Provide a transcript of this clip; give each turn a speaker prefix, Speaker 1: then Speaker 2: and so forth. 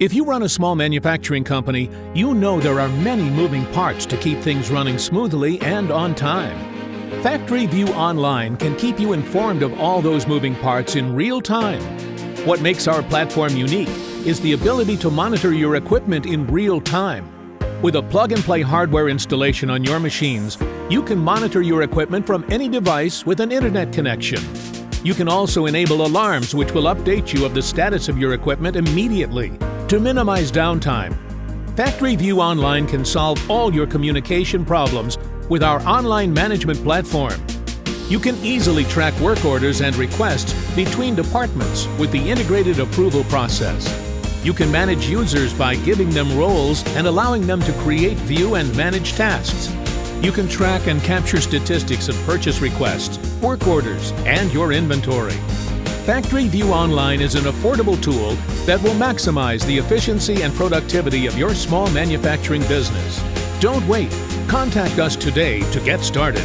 Speaker 1: If you run a small manufacturing company, you know there are many moving parts to keep things running smoothly and on time. Factory View Online can keep you informed of all those moving parts in real time. What makes our platform unique is the ability to monitor your equipment in real time. With a plug-and-play hardware installation on your machines, you can monitor your equipment from any device with an internet connection. You can also enable alarms which will update you of the status of your equipment immediately to minimize downtime. Factory View Online can solve all your communication problems with our online management platform. You can easily track work orders and requests between departments with the integrated approval process. You can manage users by giving them roles and allowing them to create, view, and manage tasks. You can track and capture statistics of purchase requests, work orders, and your inventory. Factory View Online is an affordable tool that will maximize the efficiency and productivity of your small manufacturing business. Don't wait. Contact us today to get started.